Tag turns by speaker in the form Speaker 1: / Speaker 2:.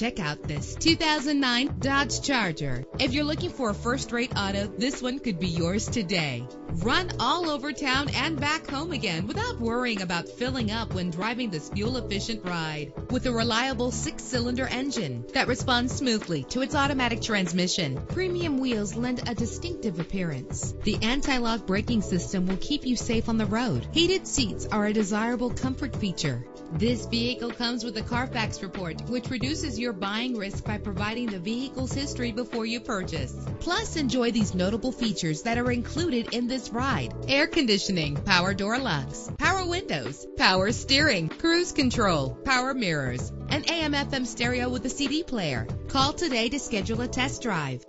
Speaker 1: Check out this 2009 Dodge Charger. If you're looking for a first-rate auto, this one could be yours today. Run all over town and back home again without worrying about filling up when driving this fuel-efficient ride. With a reliable 6-cylinder engine that responds smoothly to its automatic transmission, premium wheels lend a distinctive appearance. The anti-lock braking system will keep you safe on the road. Heated seats are a desirable comfort feature. This vehicle comes with a Carfax report, which reduces your buying risk by providing the vehicle's history before you purchase. Plus, enjoy these notable features that are included in this ride: air conditioning, power door locks, power windows, power steering, cruise control, power mirrors, an AM/FM stereo with a CD player. Call today to schedule a test drive.